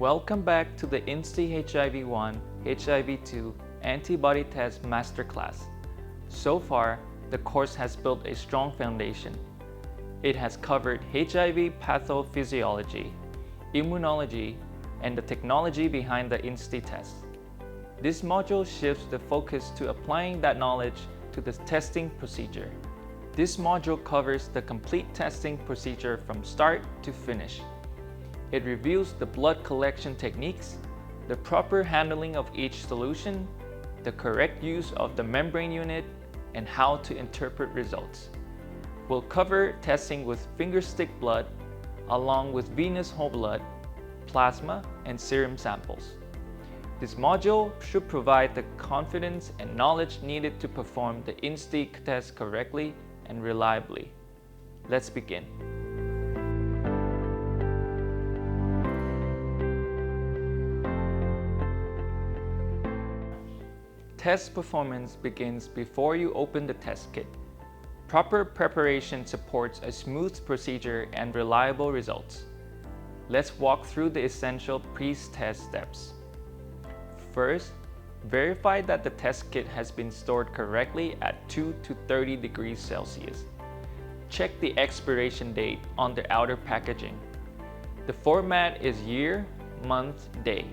Welcome back to the INSTI HIV-1, HIV-2 Antibody Test Masterclass. So far, the course has built a strong foundation. It has covered HIV pathophysiology, immunology, and the technology behind the INSTI test. This module shifts the focus to applying that knowledge to the testing procedure. This module covers the complete testing procedure from start to finish. It reviews the blood collection techniques, the proper handling of each solution, the correct use of the membrane unit, and how to interpret results. We'll cover testing with fingerstick blood, along with venous whole blood, plasma, and serum samples. This module should provide the confidence and knowledge needed to perform the INSTI test correctly and reliably. Let's begin. Test performance begins before you open the test kit. Proper preparation supports a smooth procedure and reliable results. Let's walk through the essential pre-test steps. First, verify that the test kit has been stored correctly at 2 to 30 degrees Celsius. Check the expiration date on the outer packaging. The format is year, month, day.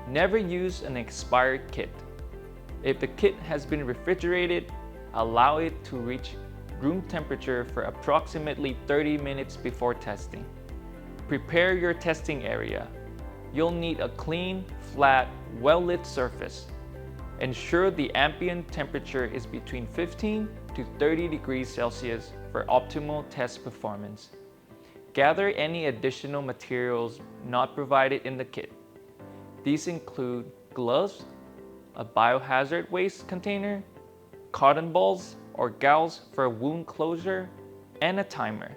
Never use an expired kit. If the kit has been refrigerated, allow it to reach room temperature for approximately 30 minutes before testing. Prepare your testing area. You'll need a clean, flat, well-lit surface. Ensure the ambient temperature is between 15 to 30 degrees Celsius for optimal test performance. Gather any additional materials not provided in the kit. These include gloves, a biohazard waste container, cotton balls or gauze for wound closure, and a timer.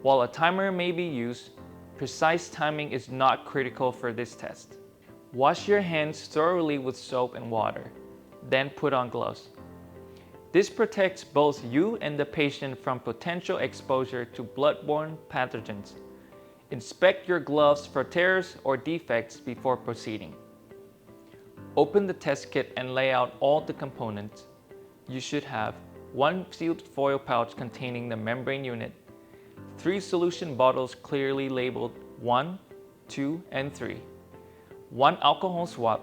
While a timer may be used, precise timing is not critical for this test. Wash your hands thoroughly with soap and water, then put on gloves. This protects both you and the patient from potential exposure to bloodborne pathogens. Inspect your gloves for tears or defects before proceeding. Open the test kit and lay out all the components. You should have one sealed foil pouch containing the membrane unit, 3 solution bottles clearly labeled 1, 2, and 3, 1 alcohol swab,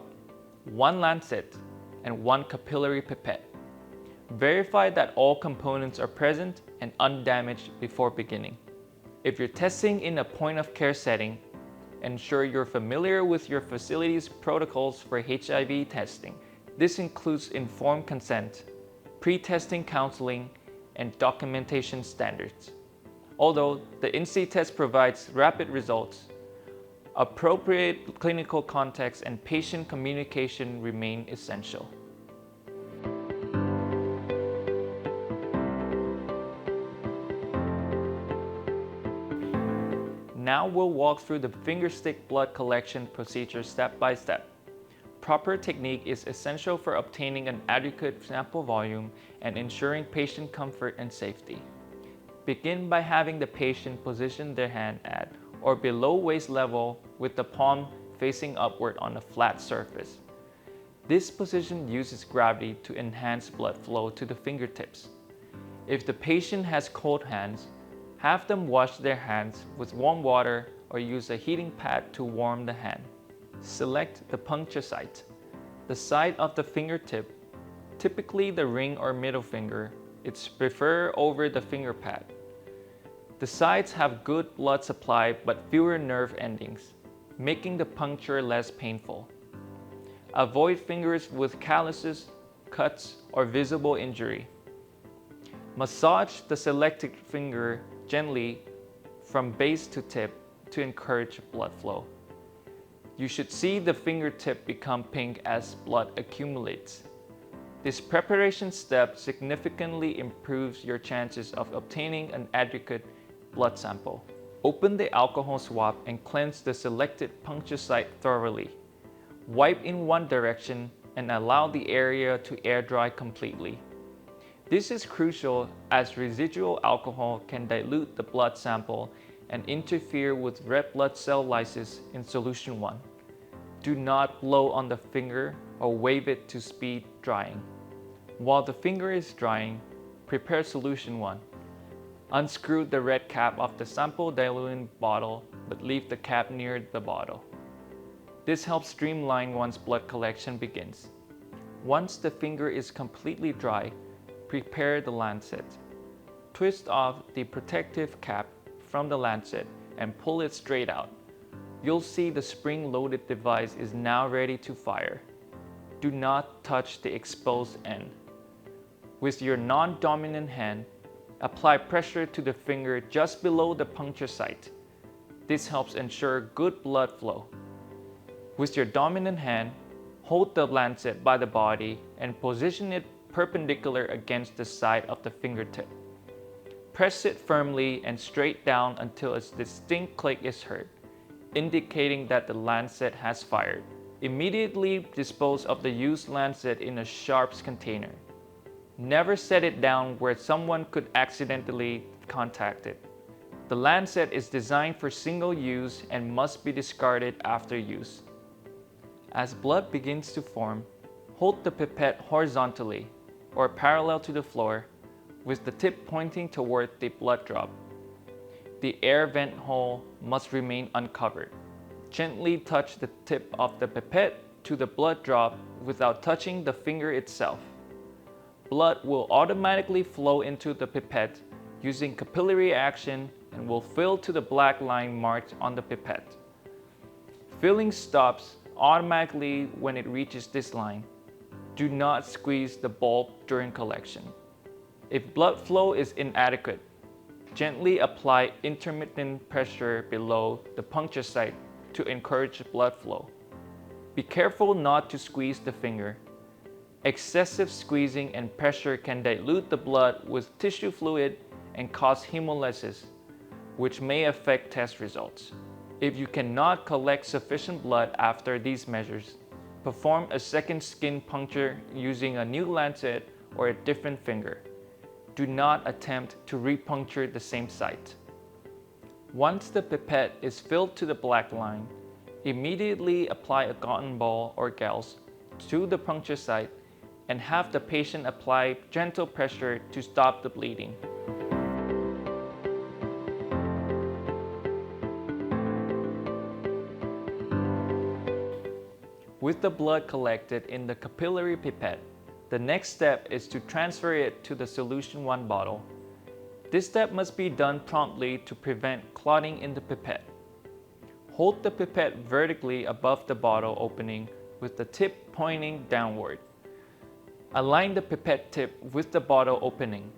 1 lancet, and 1 capillary pipette. Verify that all components are present and undamaged before beginning. If you're testing in a point-of-care setting, ensure you're familiar with your facility's protocols for HIV testing. This includes informed consent, pre-testing counseling, and documentation standards. Although the INSTI test provides rapid results, appropriate clinical context and patient communication remain essential. Now we'll walk through the fingerstick blood collection procedure step by step. Proper technique is essential for obtaining an adequate sample volume and ensuring patient comfort and safety. Begin by having the patient position their hand at or below waist level with the palm facing upward on a flat surface. This position uses gravity to enhance blood flow to the fingertips. If the patient has cold hands, have them wash their hands with warm water or use a heating pad to warm the hand. Select the puncture site. The side of the fingertip, typically the ring or middle finger, is preferred over the finger pad. The sides have good blood supply but fewer nerve endings, making the puncture less painful. Avoid fingers with calluses, cuts, or visible injury. Massage the selected finger gently from base to tip to encourage blood flow. You should see the fingertip become pink as blood accumulates. This preparation step significantly improves your chances of obtaining an adequate blood sample. Open the alcohol swab and cleanse the selected puncture site thoroughly. Wipe in one direction and allow the area to air dry completely. This is crucial as residual alcohol can dilute the blood sample and interfere with red blood cell lysis in solution 1. Do not blow on the finger or wave it to speed drying. While the finger is drying, prepare solution 1. Unscrew the red cap of the sample diluent bottle, but leave the cap near the bottle. This helps streamline once blood collection begins. Once the finger is completely dry, prepare the lancet. Twist off the protective cap from the lancet and pull it straight out. You'll see the spring-loaded device is now ready to fire. Do not touch the exposed end. With your non-dominant hand, apply pressure to the finger just below the puncture site. This helps ensure good blood flow. With your dominant hand, hold the lancet by the body and position it perpendicular against the side of the fingertip. Press it firmly and straight down until a distinct click is heard, indicating that the lancet has fired. Immediately dispose of the used lancet in a sharps container. Never set it down where someone could accidentally contact it. The lancet is designed for single use and must be discarded after use. As blood begins to form, hold the pipette horizontally or parallel to the floor with the tip pointing toward the blood drop. The air vent hole must remain uncovered. Gently touch the tip of the pipette to the blood drop without touching the finger itself. Blood will automatically flow into the pipette using capillary action and will fill to the black line marked on the pipette. Filling stops automatically when it reaches this line. Do not squeeze the bulb during collection. If blood flow is inadequate, gently apply intermittent pressure below the puncture site to encourage blood flow. Be careful not to squeeze the finger. Excessive squeezing and pressure can dilute the blood with tissue fluid and cause hemolysis, which may affect test results. If you cannot collect sufficient blood after these measures, perform a second skin puncture using a new lancet or a different finger. Do not attempt to repuncture the same site. Once the pipette is filled to the black line, immediately apply a cotton ball or gauze to the puncture site and have the patient apply gentle pressure to stop the bleeding. With the blood collected in the capillary pipette, the next step is to transfer it to the solution 1 bottle. This step must be done promptly to prevent clotting in the pipette. Hold the pipette vertically above the bottle opening with the tip pointing downward. Align the pipette tip with the bottle opening.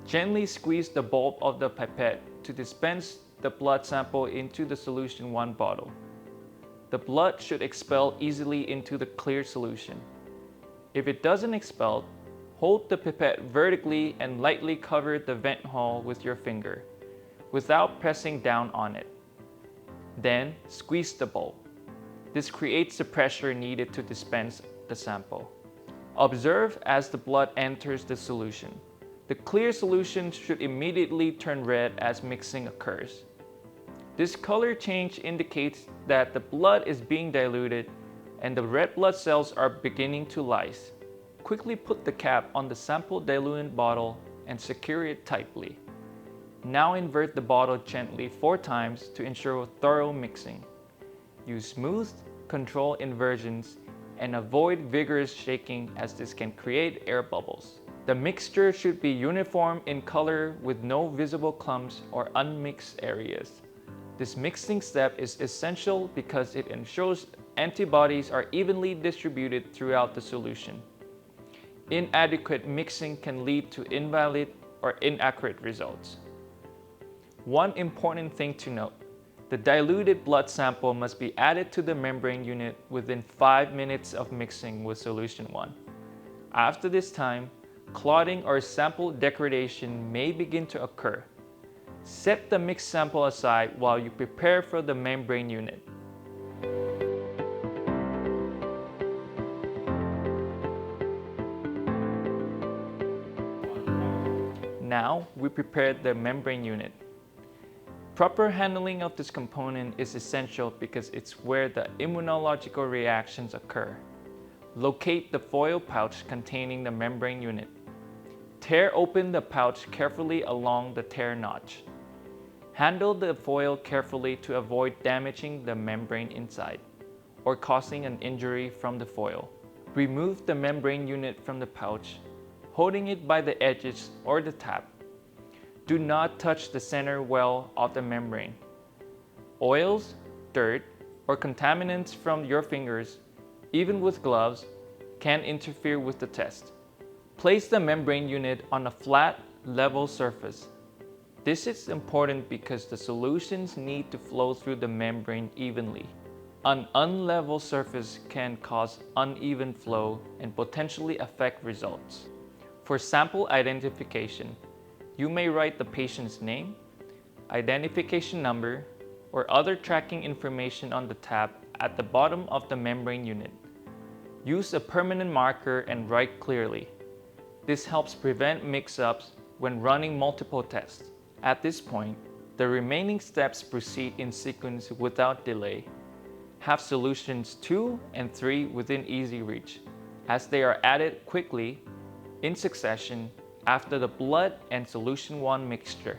Gently squeeze the bulb of the pipette to dispense the blood sample into the solution 1 bottle. The blood should expel easily into the clear solution. If it doesn't expel, hold the pipette vertically and lightly cover the vent hole with your finger, without pressing down on it. Then, squeeze the bulb. This creates the pressure needed to dispense the sample. Observe as the blood enters the solution. The clear solution should immediately turn red as mixing occurs. This color change indicates that the blood is being diluted and the red blood cells are beginning to lyse. Quickly put the cap on the sample diluent bottle and secure it tightly. Now invert the bottle gently 4 times to ensure thorough mixing. Use smooth, controlled inversions and avoid vigorous shaking as this can create air bubbles. The mixture should be uniform in color with no visible clumps or unmixed areas. This mixing step is essential because it ensures antibodies are evenly distributed throughout the solution. Inadequate mixing can lead to invalid or inaccurate results. One important thing to note: the diluted blood sample must be added to the membrane unit within 5 minutes of mixing with solution 1. After this time, clotting or sample degradation may begin to occur. Set the mixed sample aside while you prepare for the membrane unit. Now we prepare the membrane unit. Proper handling of this component is essential because it's where the immunological reactions occur. Locate the foil pouch containing the membrane unit. Tear open the pouch carefully along the tear notch. Handle the foil carefully to avoid damaging the membrane inside or causing an injury from the foil. Remove the membrane unit from the pouch, holding it by the edges or the tap. Do not touch the center well of the membrane. Oils, dirt, or contaminants from your fingers, even with gloves, can interfere with the test. Place the membrane unit on a flat, level surface. This is important because the solutions need to flow through the membrane evenly. An unlevel surface can cause uneven flow and potentially affect results. For sample identification, you may write the patient's name, identification number, or other tracking information on the tab at the bottom of the membrane unit. Use a permanent marker and write clearly. This helps prevent mix-ups when running multiple tests. At this point, the remaining steps proceed in sequence without delay. Have solutions 2 and 3 within easy reach, as they are added quickly, in succession, after the blood and solution 1 mixture.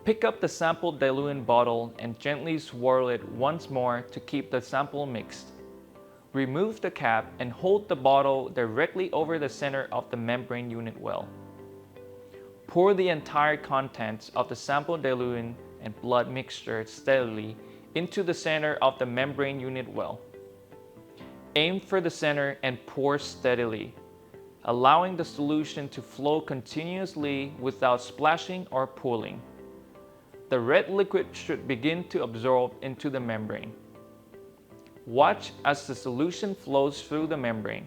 Pick up the sample diluent bottle and gently swirl it once more to keep the sample mixed. Remove the cap and hold the bottle directly over the center of the membrane unit well. Pour the entire contents of the sample diluent and blood mixture steadily into the center of the membrane unit well. Aim for the center and pour steadily, allowing the solution to flow continuously without splashing or pooling. The red liquid should begin to absorb into the membrane. Watch as the solution flows through the membrane.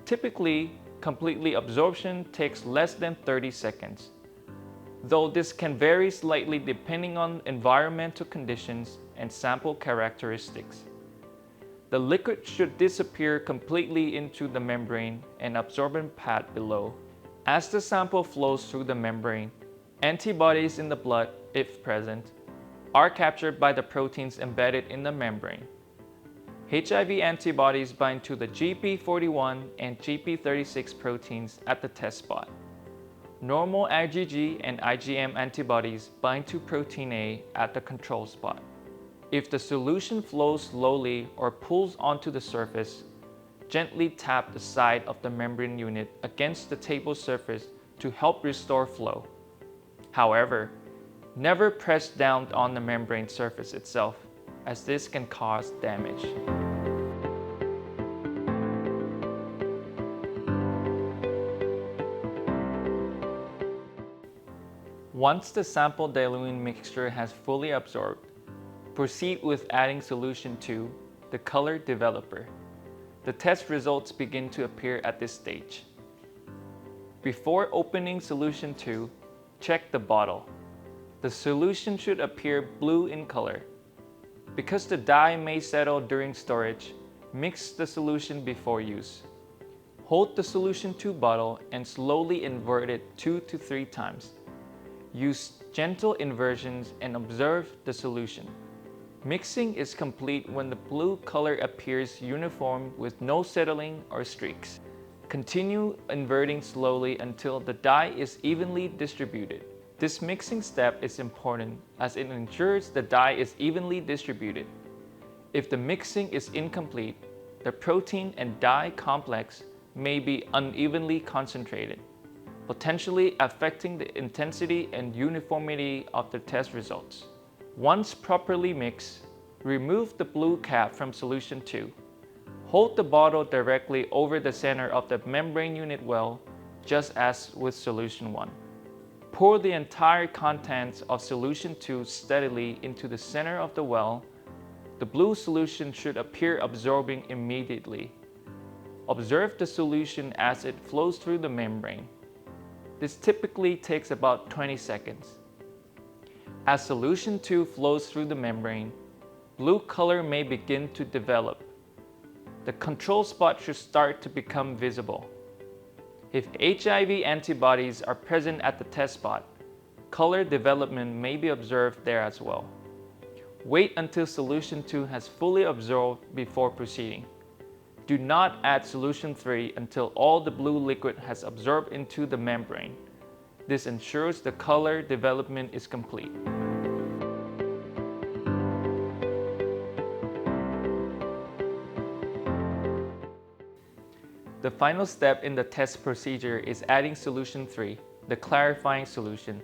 Typically, complete absorption takes less than 30 seconds, though this can vary slightly depending on environmental conditions and sample characteristics. The liquid should disappear completely into the membrane and absorbent pad below. As the sample flows through the membrane, antibodies in the blood, if present, are captured by the proteins embedded in the membrane. HIV antibodies bind to the GP41 and GP36 proteins at the test spot. Normal IgG and IgM antibodies bind to protein A at the control spot. If the solution flows slowly or pulls onto the surface, gently tap the side of the membrane unit against the table surface to help restore flow. However, never press down on the membrane surface itself, as this can cause damage. Once the sample diluent mixture has fully absorbed, proceed with adding solution 2, the color developer. The test results begin to appear at this stage. Before opening solution 2, check the bottle. The solution should appear blue in color. Because the dye may settle during storage, mix the solution before use. Hold the solution 2 bottle and slowly invert it 2 to 3 times. Use gentle inversions and observe the solution. Mixing is complete when the blue color appears uniform with no settling or streaks. Continue inverting slowly until the dye is evenly distributed. This mixing step is important as it ensures the dye is evenly distributed. If the mixing is incomplete, the protein and dye complex may be unevenly concentrated, potentially affecting the intensity and uniformity of the test results. Once properly mixed, remove the blue cap from solution 2. Hold the bottle directly over the center of the membrane unit well, just as with solution 1. Pour the entire contents of solution 2 steadily into the center of the well. The blue solution should appear absorbing immediately. Observe the solution as it flows through the membrane. This typically takes about 20 seconds. As solution 2 flows through the membrane, blue color may begin to develop. The control spot should start to become visible. If HIV antibodies are present at the test spot, color development may be observed there as well. Wait until solution 2 has fully absorbed before proceeding. Do not add solution 3 until all the blue liquid has absorbed into the membrane. This ensures the color development is complete. The final step in the test procedure is adding solution 3, the clarifying solution.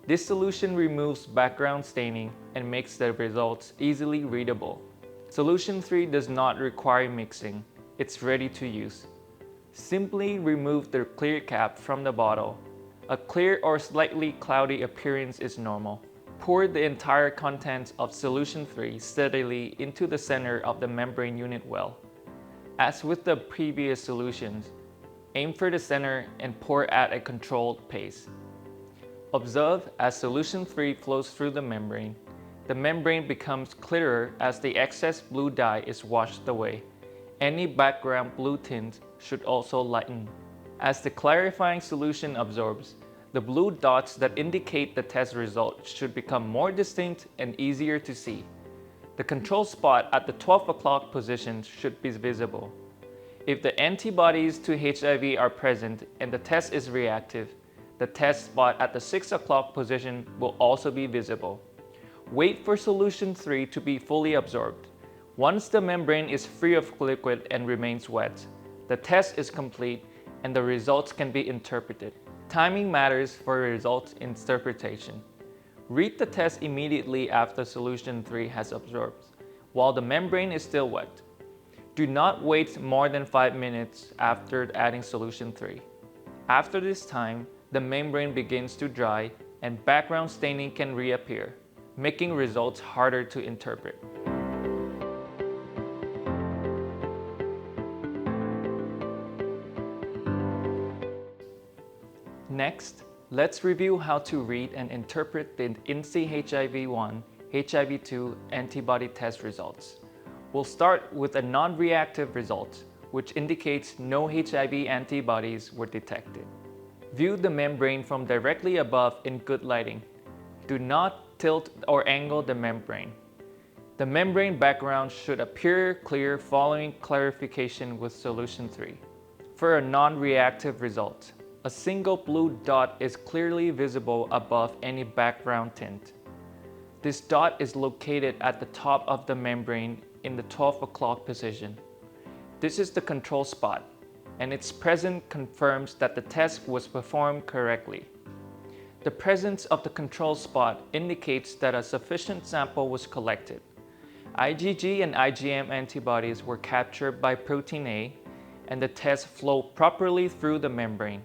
This solution removes background staining and makes the results easily readable. Solution 3 does not require mixing. It's ready to use. Simply remove the clear cap from the bottle. A clear or slightly cloudy appearance is normal. Pour the entire contents of solution 3 steadily into the center of the membrane unit well. As with the previous solutions, aim for the center and pour at a controlled pace. Observe as solution 3 flows through the membrane. The membrane becomes clearer as the excess blue dye is washed away. Any background blue tint should also lighten. As the clarifying solution absorbs, the blue dots that indicate the test result should become more distinct and easier to see. The control spot at the 12 o'clock position should be visible. If the antibodies to HIV are present and the test is reactive, the test spot at the 6 o'clock position will also be visible. Wait for solution 3 to be fully absorbed. Once the membrane is free of liquid and remains wet, the test is complete and the results can be interpreted. Timing matters for results interpretation. Read the test immediately after solution 3 has absorbed, while the membrane is still wet. Do not wait more than 5 minutes after adding solution 3. After this time, the membrane begins to dry and background staining can reappear, making results harder to interpret. Next, let's review how to read and interpret the INSTI HIV-1, HIV-2 antibody test results. We'll start with a non-reactive result, which indicates no HIV antibodies were detected. View the membrane from directly above in good lighting. Do not tilt or angle the membrane. The membrane background should appear clear following clarification with solution 3. For a non-reactive result, a single blue dot is clearly visible above any background tint. This dot is located at the top of the membrane in the 12 o'clock position. This is the control spot, and its presence confirms that the test was performed correctly. The presence of the control spot indicates that a sufficient sample was collected. IgG and IgM antibodies were captured by protein A, and the test flowed properly through the membrane.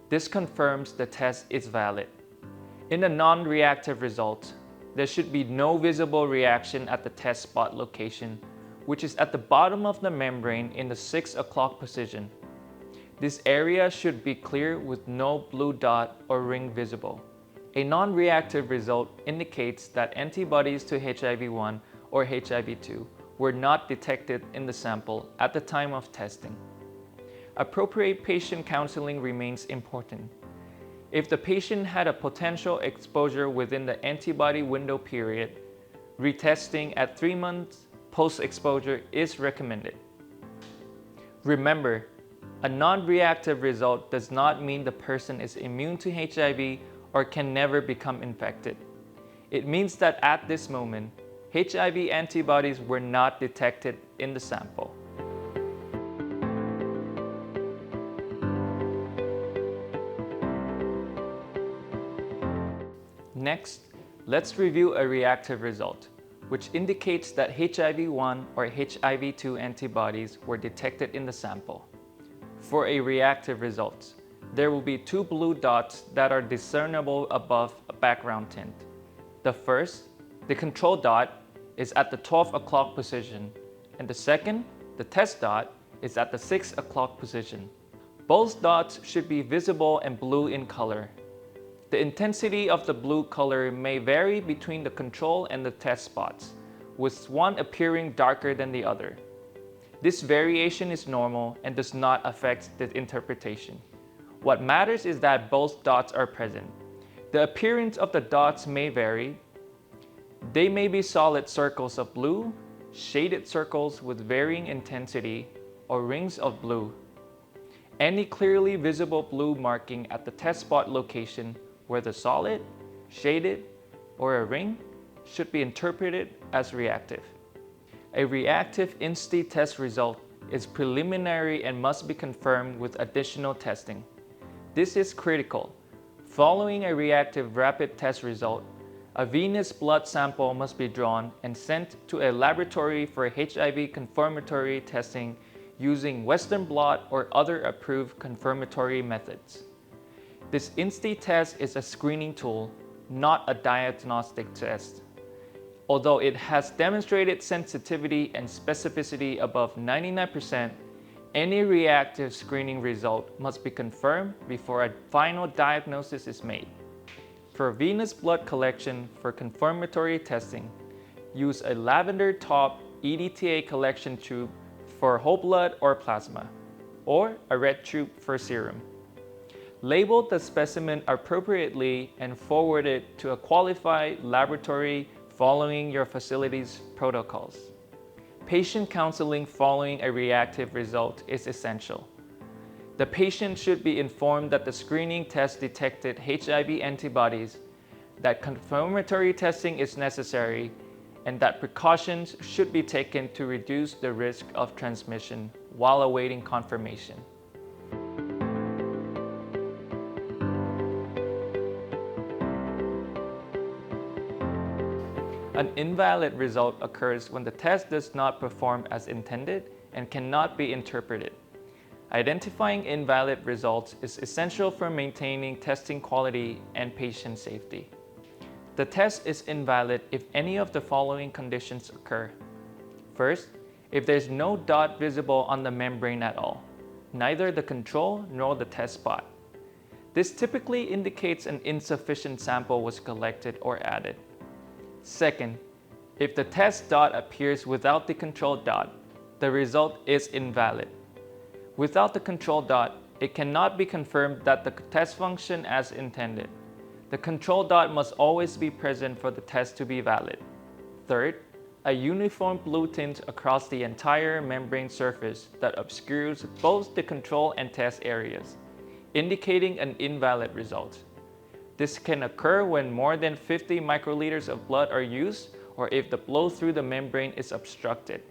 This confirms the test is valid. In the non-reactive result, there should be no visible reaction at the test spot location, which is at the bottom of the membrane in the 6 o'clock position. This area should be clear with no blue dot or ring visible. A non-reactive result indicates that antibodies to HIV-1 or HIV-2 were not detected in the sample at the time of testing. Appropriate patient counseling remains important. If the patient had a potential exposure within the antibody window period, retesting at 3 months post-exposure is recommended. Remember, a non-reactive result does not mean the person is immune to HIV or can never become infected. It means that at this moment, HIV antibodies were not detected in the sample. Next, let's review a reactive result, which indicates that HIV-1 or HIV-2 antibodies were detected in the sample. For a reactive result, there will be 2 blue dots that are discernible above a background tint. The first, the control dot, is at the 12 o'clock position, and the second, the test dot, is at the 6 o'clock position. Both dots should be visible and blue in color. The intensity of the blue color may vary between the control and the test spots, with one appearing darker than the other. This variation is normal and does not affect the interpretation. What matters is that both dots are present. The appearance of the dots may vary. They may be solid circles of blue, shaded circles with varying intensity, or rings of blue. Any clearly visible blue marking at the test spot location, whether solid, shaded, or a ring, should be interpreted as reactive. A reactive INSTI test result is preliminary and must be confirmed with additional testing. This is critical. Following a reactive rapid test result, a venous blood sample must be drawn and sent to a laboratory for HIV confirmatory testing using Western blot or other approved confirmatory methods. This INSTI test is a screening tool, not a diagnostic test. Although it has demonstrated sensitivity and specificity above 99%, any reactive screening result must be confirmed before a final diagnosis is made. For venous blood collection for confirmatory testing, use a lavender top EDTA collection tube for whole blood or plasma, or a red tube for serum. Label the specimen appropriately and forward it to a qualified laboratory following your facility's protocols. Patient counseling following a reactive result is essential. The patient should be informed that the screening test detected HIV antibodies, that confirmatory testing is necessary, and that precautions should be taken to reduce the risk of transmission while awaiting confirmation. An invalid result occurs when the test does not perform as intended and cannot be interpreted. Identifying invalid results is essential for maintaining testing quality and patient safety. The test is invalid if any of the following conditions occur. First, if there is no dot visible on the membrane at all, neither the control nor the test spot. This typically indicates an insufficient sample was collected or added. Second, if the test dot appears without the control dot, the result is invalid. Without the control dot, it cannot be confirmed that the test functioned as intended. The control dot must always be present for the test to be valid. Third, a uniform blue tint across the entire membrane surface that obscures both the control and test areas, indicating an invalid result. This can occur when more than 50 microliters of blood are used or if the flow through the membrane is obstructed.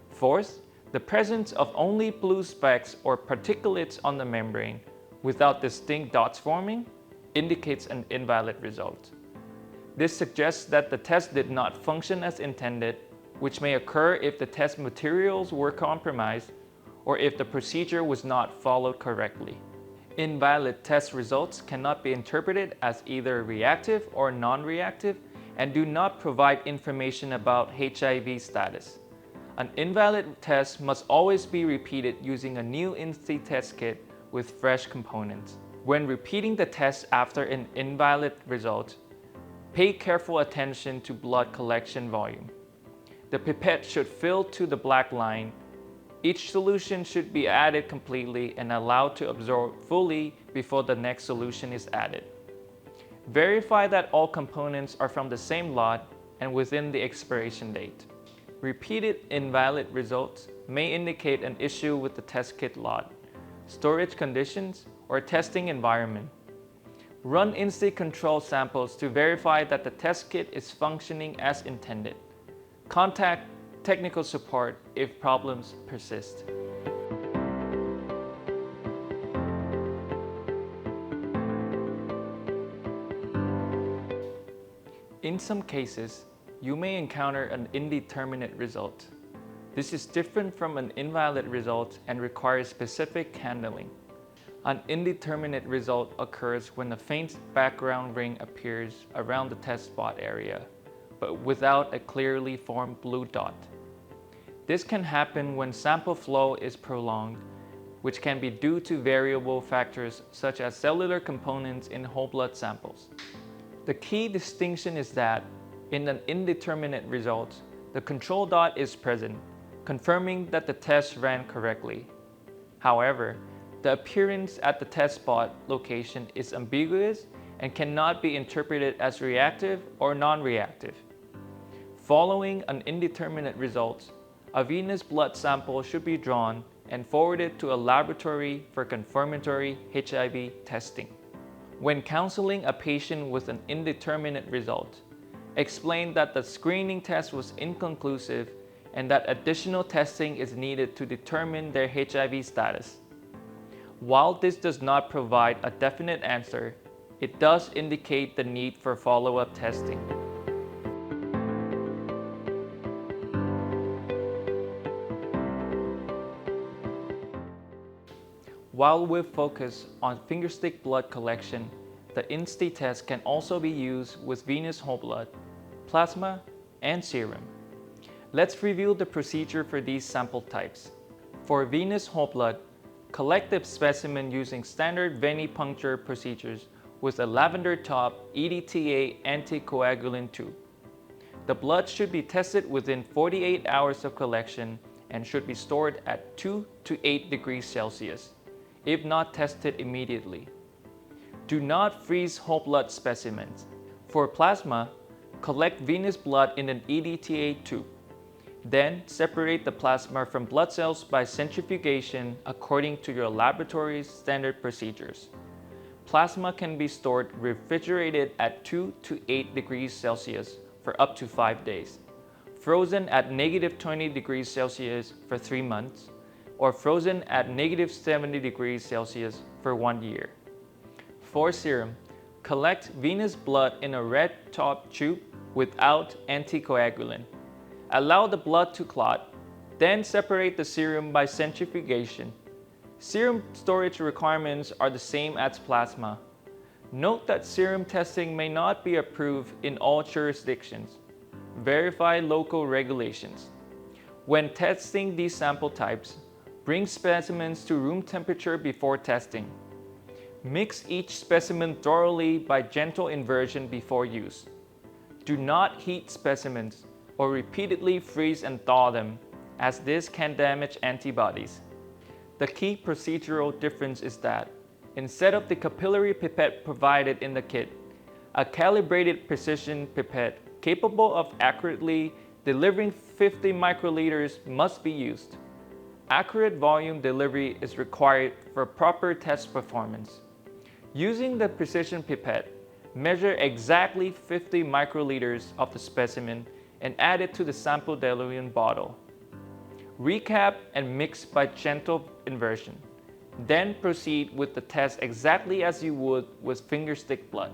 Fourth, the presence of only blue specks or particulates on the membrane without distinct dots forming indicates an invalid result. This suggests that the test did not function as intended, which may occur if the test materials were compromised or if the procedure was not followed correctly. Invalid test results cannot be interpreted as either reactive or non-reactive and do not provide information about HIV status. An invalid test must always be repeated using a new INSTI test kit with fresh components. When repeating the test after an invalid result, pay careful attention to blood collection volume. The pipette should fill to the black line. Each solution should be added completely and allowed to absorb fully before the next solution is added. Verify that all components are from the same lot and within the expiration date. Repeated invalid results may indicate an issue with the test kit lot, storage conditions, or testing environment. Run INSTI control samples to verify that the test kit is functioning as intended. Contact technical support if problems persist. In some cases, you may encounter an indeterminate result. This is different from an invalid result and requires specific handling. An indeterminate result occurs when a faint background ring appears around the test spot area, but without a clearly formed blue dot. This can happen when sample flow is prolonged, which can be due to variable factors such as cellular components in whole blood samples. The key distinction is that in an indeterminate result, the control dot is present, confirming that the test ran correctly. However, the appearance at the test spot location is ambiguous and cannot be interpreted as reactive or non-reactive. Following an indeterminate result, a venous blood sample should be drawn and forwarded to a laboratory for confirmatory HIV testing. When counseling a patient with an indeterminate result, explain that the screening test was inconclusive and that additional testing is needed to determine their HIV status. While this does not provide a definite answer, it does indicate the need for follow-up testing. While we focus on fingerstick blood collection, the INSTI test can also be used with venous whole blood, plasma, and serum. Let's review the procedure for these sample types. For venous whole blood, collect the specimen using standard venipuncture procedures with a lavender top EDTA anticoagulant tube. The blood should be tested within 48 hours of collection and should be stored at 2 to 8 degrees Celsius, if not tested immediately. Do not freeze whole blood specimens. For plasma, collect venous blood in an EDTA tube. Then separate the plasma from blood cells by centrifugation according to your laboratory's standard procedures. Plasma can be stored refrigerated at 2 to 8 degrees Celsius for up to 5 days, frozen at -20 degrees Celsius for 3 months, or frozen at -70 degrees Celsius for 1 year. For serum, collect venous blood in a red top tube without anticoagulant. Allow the blood to clot, then separate the serum by centrifugation. Serum storage requirements are the same as plasma. Note that serum testing may not be approved in all jurisdictions. Verify local regulations. When testing these sample types, bring specimens to room temperature before testing. Mix each specimen thoroughly by gentle inversion before use. Do not heat specimens or repeatedly freeze and thaw them, as this can damage antibodies. The key procedural difference is that, instead of the capillary pipette provided in the kit, a calibrated precision pipette capable of accurately delivering 50 microliters must be used. Accurate volume delivery is required for proper test performance. Using the precision pipette, measure exactly 50 microliters of the specimen and add it to the sample diluent bottle. Recap and mix by gentle inversion. Then proceed with the test exactly as you would with fingerstick blood.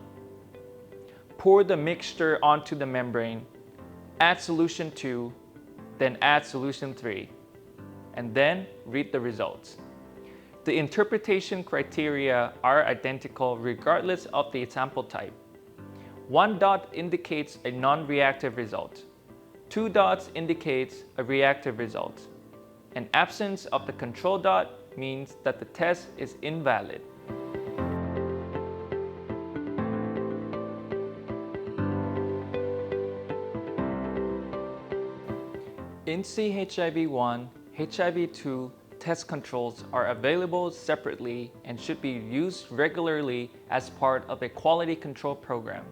Pour the mixture onto the membrane, add solution 2, then add solution 3, and then read the results. The interpretation criteria are identical regardless of the sample type. 1 dot indicates a non-reactive result. 2 dots indicates a reactive result. An absence of the control dot means that the test is invalid. INSTI HIV-1, HIV-2 test controls are available separately and should be used regularly as part of a quality control program.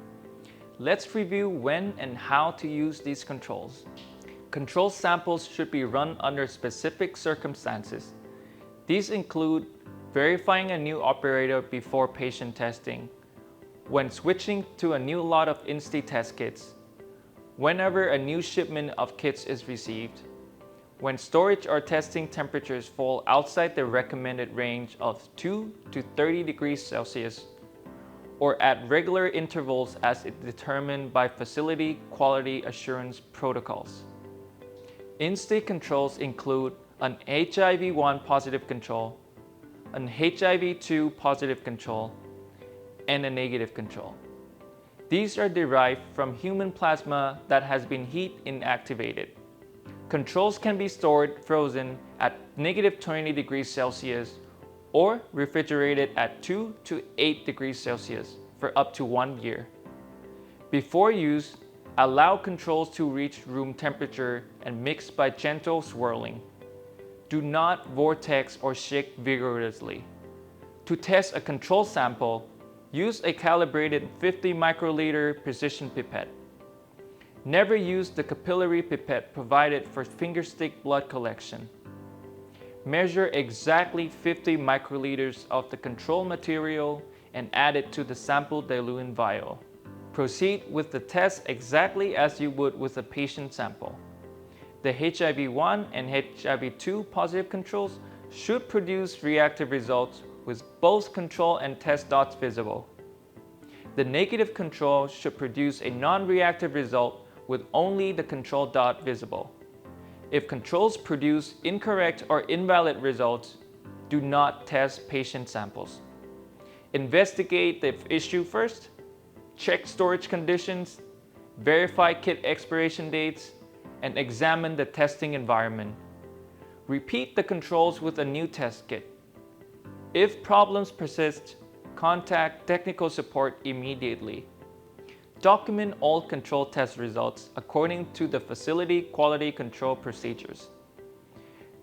Let's review when and how to use these controls. Control samples should be run under specific circumstances. These include verifying a new operator before patient testing, when switching to a new lot of INSTI test kits, whenever a new shipment of kits is received, when storage or testing temperatures fall outside the recommended range of 2 to 30 degrees Celsius, or at regular intervals as determined by facility quality assurance protocols. INSTI controls include an HIV-1 positive control, an HIV-2 positive control, and a negative control. These are derived from human plasma that has been heat inactivated. Controls can be stored frozen at -20 degrees Celsius or refrigerated at 2 to 8 degrees Celsius for up to 1 year. Before use, allow controls to reach room temperature and mix by gentle swirling. Do not vortex or shake vigorously. To test a control sample, Use a calibrated 50 microliter precision pipette. Never use the capillary pipette provided for fingerstick blood collection. Measure exactly 50 microliters of the control material and add it to the sample diluent vial. Proceed with the test exactly as you would with a patient sample. The HIV-1 and HIV-2 positive controls should produce reactive results with both control and test dots visible. The negative control should produce a non-reactive result with only the control dot visible. If controls produce incorrect or invalid results, do not test patient samples. Investigate the issue first, check storage conditions, verify kit expiration dates, and examine the testing environment. Repeat the controls with a new test kit. If problems persist, contact technical support immediately. Document all control test results according to the facility quality control procedures.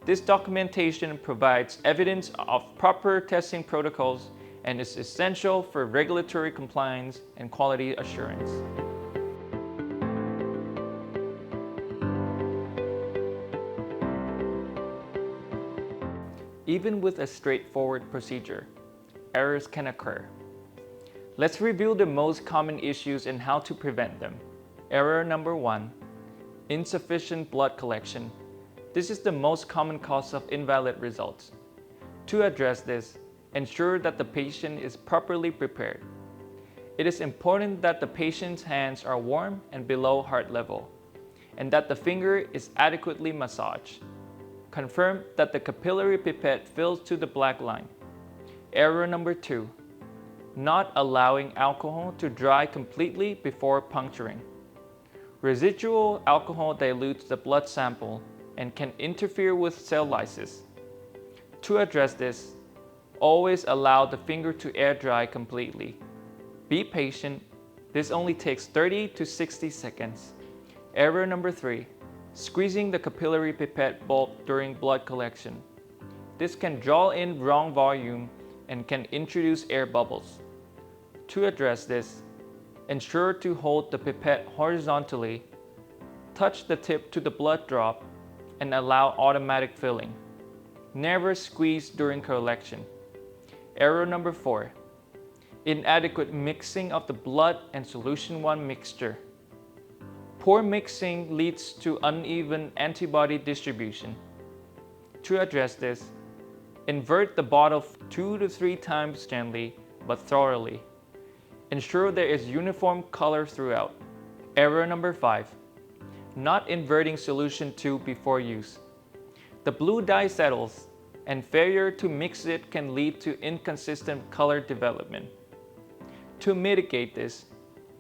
This documentation provides evidence of proper testing protocols and is essential for regulatory compliance and quality assurance. Even with a straightforward procedure, errors can occur. Let's review the most common issues and how to prevent them. Error number 1, insufficient blood collection. This is the most common cause of invalid results. To address this, ensure that the patient is properly prepared. It is important that the patient's hands are warm and below heart level, and that the finger is adequately massaged. Confirm that the capillary pipette fills to the black line. Error number 2, not allowing alcohol to dry completely before puncturing. Residual alcohol dilutes the blood sample and can interfere with cell lysis. To address this, always allow the finger to air dry completely. Be patient, this only takes 30 to 60 seconds. Error number 3, squeezing the capillary pipette bulb during blood collection. This can draw in wrong volume and can introduce air bubbles. To address this, ensure to hold the pipette horizontally, touch the tip to the blood drop, and allow automatic filling. Never squeeze during collection. Error number 4, inadequate mixing of the blood and solution 1 mixture. Poor mixing leads to uneven antibody distribution. To address this, invert the bottle 2 to 3 times gently but thoroughly. Ensure there is uniform color throughout. Error number 5, not inverting solution 2 before use. The blue dye settles, and failure to mix it can lead to inconsistent color development. To mitigate this,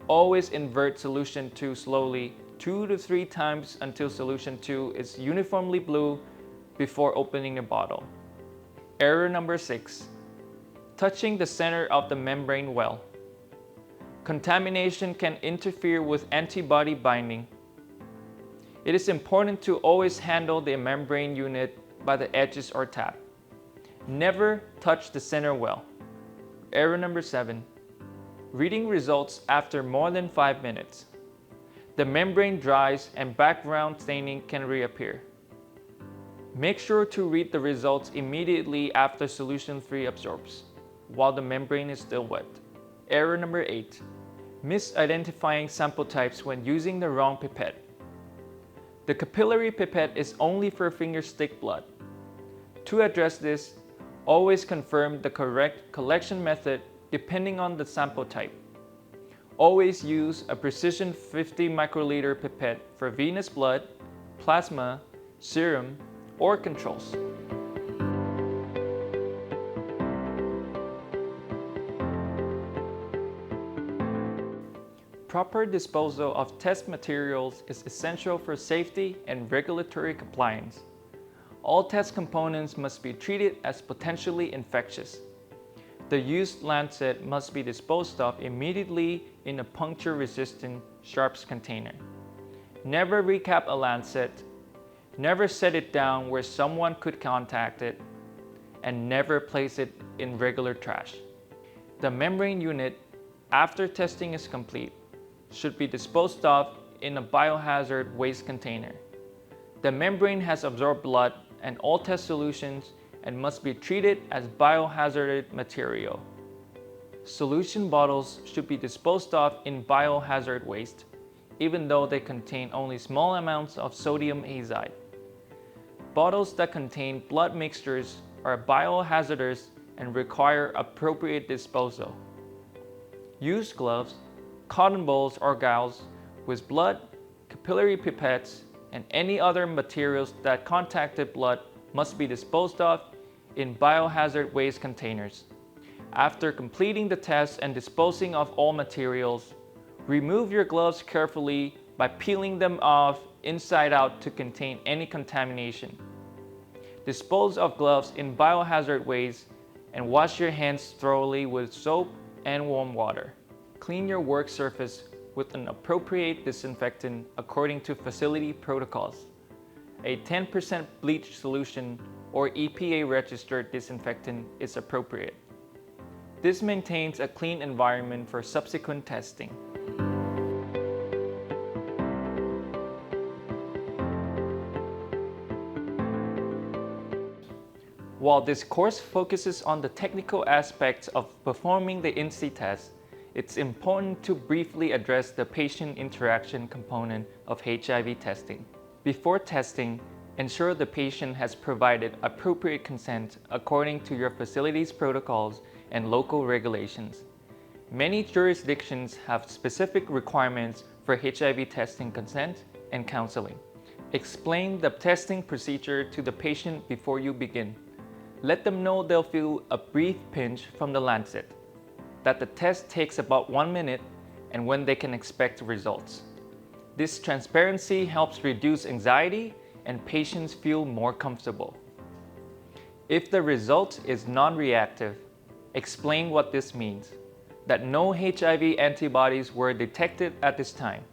always invert solution 2 slowly 2 to 3 times until solution 2 is uniformly blue before opening the bottle. Error number 6, touching the center of the membrane well. Contamination can interfere with antibody binding. It is important to always handle the membrane unit by the edges or tap. Never touch the center well. Error number 7, reading results after more than 5 minutes. The membrane dries and background staining can reappear. Make sure to read the results immediately after solution 3 absorbs, while the membrane is still wet. Error number 8, misidentifying sample types when using the wrong pipette. The capillary pipette is only for fingerstick blood. To address this, always confirm the correct collection method depending on the sample type. Always use a precision 50 microliter pipette for venous blood, plasma, serum, or controls. Proper disposal of test materials is essential for safety and regulatory compliance. All test components must be treated as potentially infectious. The used lancet must be disposed of immediately in a puncture-resistant sharps container. Never recap a lancet, never set it down where someone could contact it, and never place it in regular trash. The membrane unit, after testing is complete, should be disposed of in a biohazard waste container. The membrane has absorbed blood and all test solutions and must be treated as biohazarded material. Solution bottles should be disposed of in biohazard waste, even though they contain only small amounts of sodium azide. Bottles that contain blood mixtures are biohazardous and require appropriate disposal. Used gloves, cotton balls or gauze with blood, capillary pipettes, and any other materials that contacted blood must be disposed of in biohazard waste containers. After completing the test and disposing of all materials, remove your gloves carefully by peeling them off inside out to contain any contamination. Dispose of gloves in biohazard waste and wash your hands thoroughly with soap and warm water. Clean your work surface with an appropriate disinfectant according to facility protocols. A 10% bleach solution or EPA-registered disinfectant is appropriate. This maintains a clean environment for subsequent testing. While this course focuses on the technical aspects of performing the INSTI test, it's important to briefly address the patient interaction component of HIV testing. Before testing, ensure the patient has provided appropriate consent according to your facility's protocols and local regulations. Many jurisdictions have specific requirements for HIV testing consent and counseling. Explain the testing procedure to the patient before you begin. Let them know they'll feel a brief pinch from the lancet, that the test takes about 1 minute, and when they can expect results. This transparency helps reduce anxiety and patients feel more comfortable. If the result is non-reactive, explain what this means, that no HIV antibodies were detected at this time.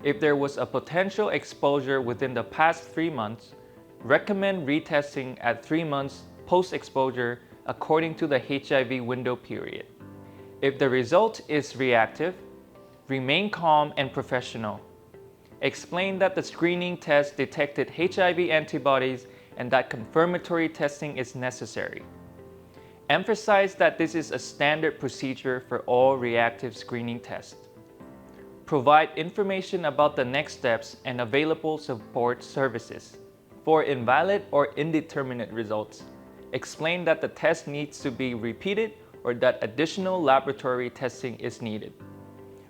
If there was a potential exposure within the past 3 months, recommend retesting at 3 months post-exposure according to the HIV window period. If the result is reactive, remain calm and professional. Explain that the screening test detected HIV antibodies and that confirmatory testing is necessary. Emphasize that this is a standard procedure for all reactive screening tests. Provide information about the next steps and available support services. For invalid or indeterminate results, explain that the test needs to be repeated or that additional laboratory testing is needed.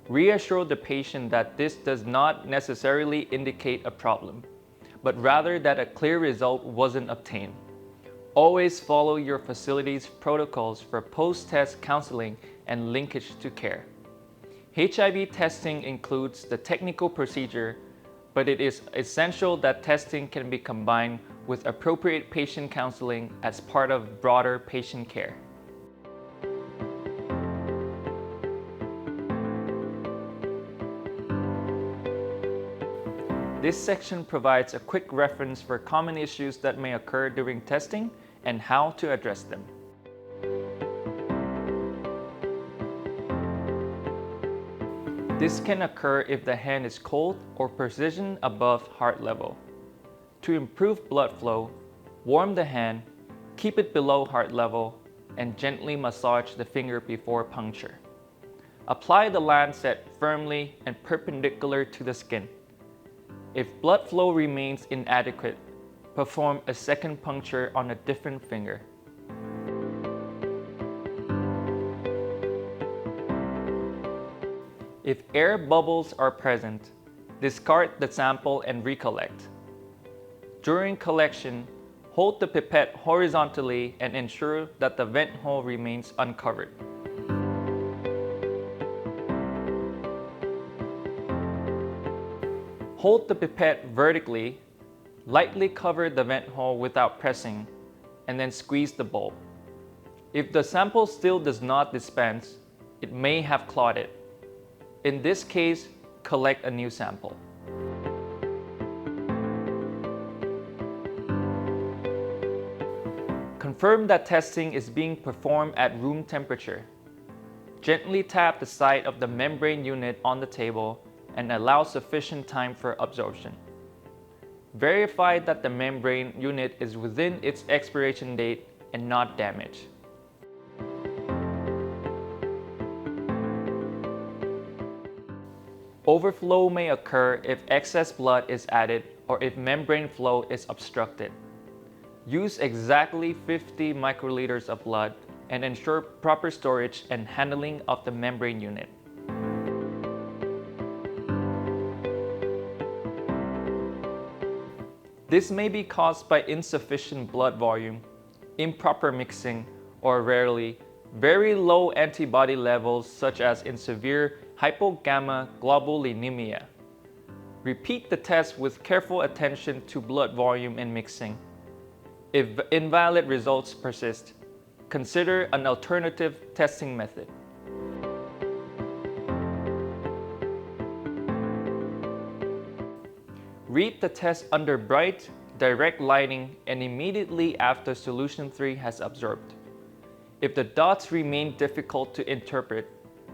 Reassure the patient that this does not necessarily indicate a problem, but rather that a clear result wasn't obtained. Always follow your facility's protocols for post-test counseling and linkage to care. HIV testing includes the technical procedure, but it is essential that testing can be combined with appropriate patient counseling as part of broader patient care. This section provides a quick reference for common issues that may occur during testing and how to address them. This can occur if the hand is cold or positioned above heart level. To improve blood flow, warm the hand, keep it below heart level, and gently massage the finger before puncture. Apply the lancet firmly and perpendicular to the skin. If blood flow remains inadequate, perform a second puncture on a different finger. If air bubbles are present, discard the sample and recollect. During collection, hold the pipette horizontally and ensure that the vent hole remains uncovered. Hold the pipette vertically, lightly cover the vent hole without pressing, and then squeeze the bulb. If the sample still does not dispense, it may have clotted. In this case, collect a new sample. Confirm that testing is being performed at room temperature. Gently tap the side of the membrane unit on the table and allow sufficient time for absorption. Verify that the membrane unit is within its expiration date and not damaged. Overflow may occur if excess blood is added or if membrane flow is obstructed. Use exactly 50 microliters of blood and ensure proper storage and handling of the membrane unit. This may be caused by insufficient blood volume, improper mixing, or rarely, very low antibody levels such as in severe hypogammaglobulinemia. Repeat the test with careful attention to blood volume and mixing. If invalid results persist, consider an alternative testing method. Read the test under bright, direct lighting and immediately after solution 3 has absorbed. If the dots remain difficult to interpret,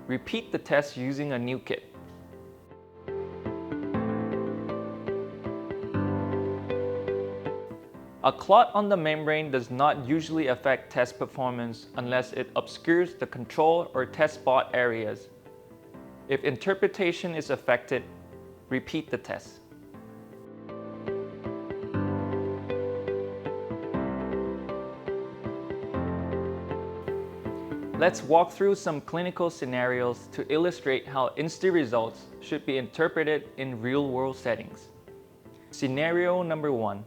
repeat the test using a new kit. A clot on the membrane does not usually affect test performance unless it obscures the control or test spot areas. If interpretation is affected, repeat the test. Let's walk through some clinical scenarios to illustrate how INSTI results should be interpreted in real-world settings. Scenario number 1.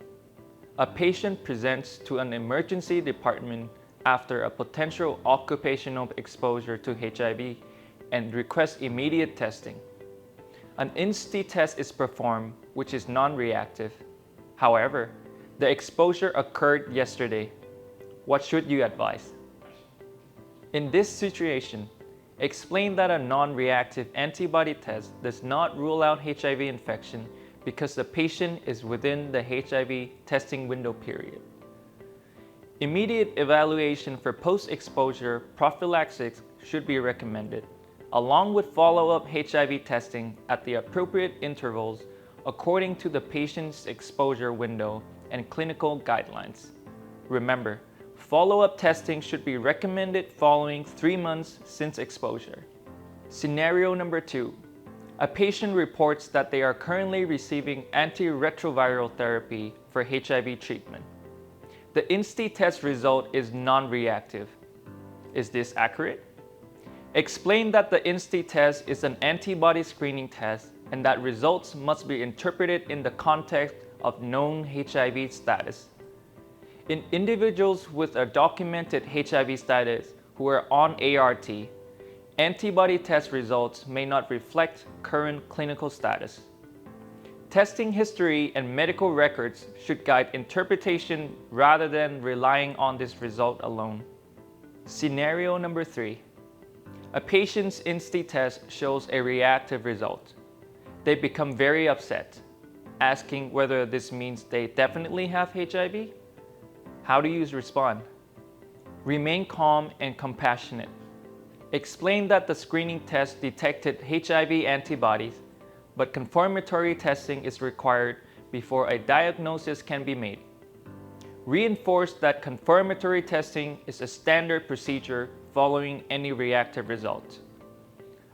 A patient presents to an emergency department after a potential occupational exposure to HIV and requests immediate testing. An INSTI test is performed, which is non-reactive. However, the exposure occurred yesterday. What should you advise? In this situation, explain that a non-reactive antibody test does not rule out HIV infection because the patient is within the HIV testing window period. Immediate evaluation for post-exposure prophylaxis should be recommended, along with follow-up HIV testing at the appropriate intervals according to the patient's exposure window and clinical guidelines. Remember, follow-up testing should be recommended following 3 months since exposure. Scenario number 2. A patient reports that they are currently receiving antiretroviral therapy for HIV treatment. The INSTI test result is non-reactive. Is this accurate? Explain that the INSTI test is an antibody screening test and that results must be interpreted in the context of known HIV status. In individuals with a documented HIV status who are on ART, antibody test results may not reflect current clinical status. Testing history and medical records should guide interpretation rather than relying on this result alone. Scenario number 3. A patient's INSTI test shows a reactive result. They become very upset, asking whether this means they definitely have HIV. How do you respond? Remain calm and compassionate. Explain that the screening test detected HIV antibodies, but confirmatory testing is required before a diagnosis can be made. Reinforce that confirmatory testing is a standard procedure following any reactive result.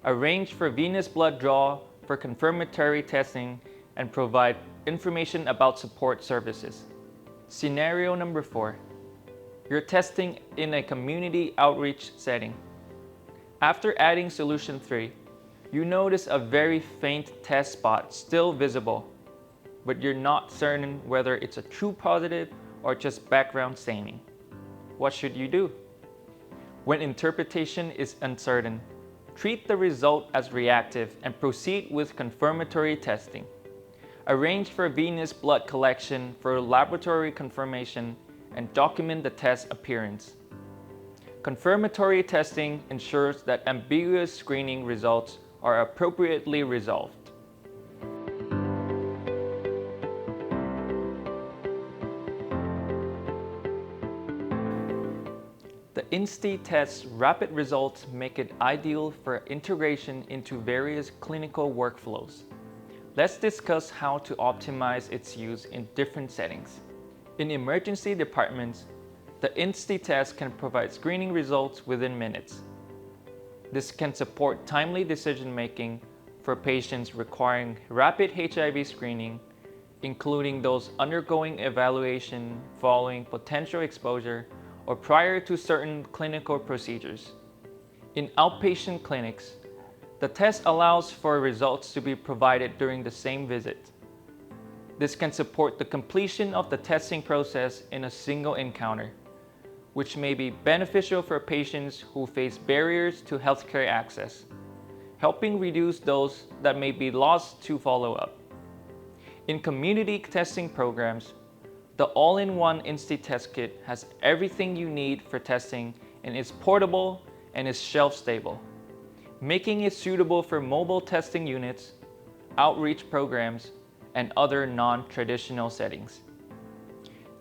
Arrange for venous blood draw for confirmatory testing and provide information about support services. Scenario number 4. You're testing in a community outreach setting. After adding solution 3, you notice a very faint test spot still visible, but you're not certain whether it's a true positive or just background staining. What should you do? When interpretation is uncertain, treat the result as reactive and proceed with confirmatory testing. Arrange for venous blood collection for laboratory confirmation and document the test appearance. Confirmatory testing ensures that ambiguous screening results are appropriately resolved. The INSTI test's rapid results make it ideal for integration into various clinical workflows. Let's discuss how to optimize its use in different settings. In emergency departments, the INSTI test can provide screening results within minutes. This can support timely decision-making for patients requiring rapid HIV screening, including those undergoing evaluation following potential exposure or prior to certain clinical procedures. In outpatient clinics, the test allows for results to be provided during the same visit. This can support the completion of the testing process in a single encounter, which may be beneficial for patients who face barriers to healthcare access, helping reduce those that may be lost to follow-up. In community testing programs, the all-in-one INSTI test kit has everything you need for testing and is portable and is shelf-stable, making it suitable for mobile testing units, outreach programs, and other non-traditional settings.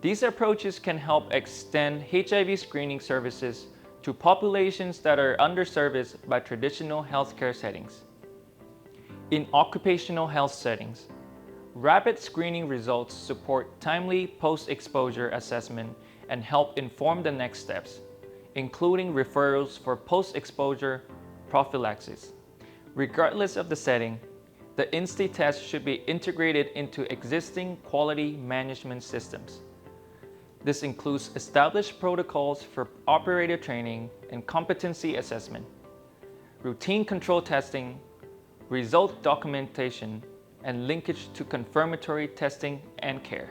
These approaches can help extend HIV screening services to populations that are underserviced by traditional healthcare settings. In occupational health settings, rapid screening results support timely post-exposure assessment and help inform the next steps, including referrals for post-exposure prophylaxis. Regardless of the setting, the INSTI test should be integrated into existing quality management systems. This includes established protocols for operator training and competency assessment, routine control testing, result documentation, and linkage to confirmatory testing and care.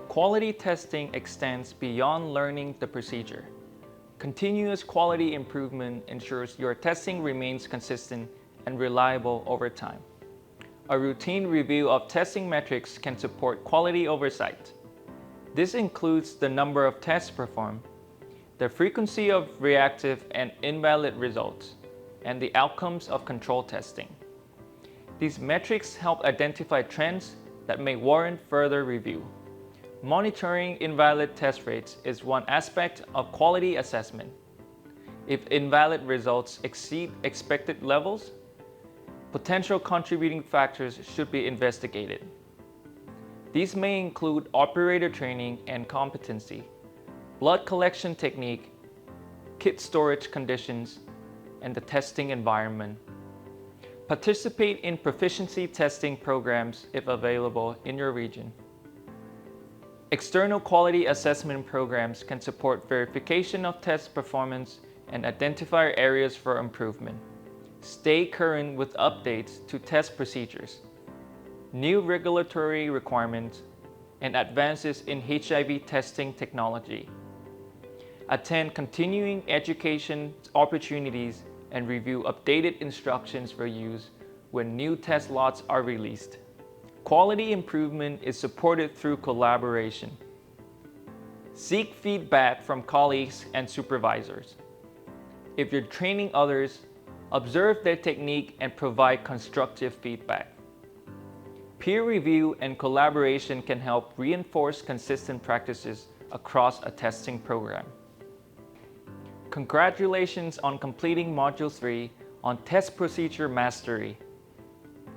Quality testing extends beyond learning the procedure. Continuous quality improvement ensures your testing remains consistent and reliable over time. A routine review of testing metrics can support quality oversight. This includes the number of tests performed, the frequency of reactive and invalid results, and the outcomes of control testing. These metrics help identify trends that may warrant further review. Monitoring invalid test rates is one aspect of quality assessment. If invalid results exceed expected levels, potential contributing factors should be investigated. These may include operator training and competency, blood collection technique, kit storage conditions, and the testing environment. Participate in proficiency testing programs if available in your region. External quality assessment programs can support verification of test performance and identify areas for improvement. Stay current with updates to test procedures, new regulatory requirements, and advances in HIV testing technology. Attend continuing education opportunities and review updated instructions for use when new test lots are released. Quality improvement is supported through collaboration. Seek feedback from colleagues and supervisors. If you're training others, observe their technique and provide constructive feedback. Peer review and collaboration can help reinforce consistent practices across a testing program. Congratulations on completing Module 3 on Test Procedure Mastery.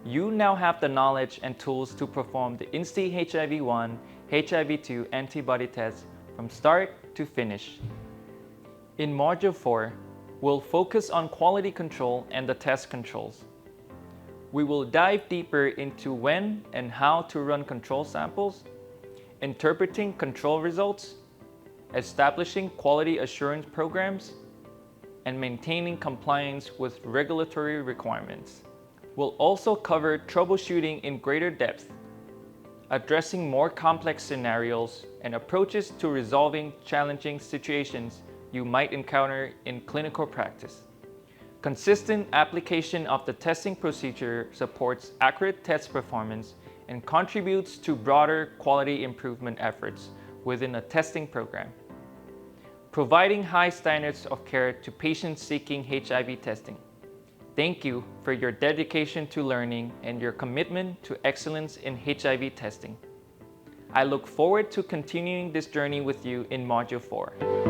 You now have the knowledge and tools to perform the INSTI HIV-1, HIV-2 Antibody Test from start to finish. In Module 4, we'll focus on quality control and the test controls. We will dive deeper into when and how to run control samples, interpreting control results, establishing quality assurance programs, and maintaining compliance with regulatory requirements. We'll also cover troubleshooting in greater depth, addressing more complex scenarios and approaches to resolving challenging situations you might encounter in clinical practice. Consistent application of the testing procedure supports accurate test performance and contributes to broader quality improvement efforts within a testing program. Providing high standards of care to patients seeking HIV testing. Thank you for your dedication to learning and your commitment to excellence in HIV testing. I look forward to continuing this journey with you in Module 4.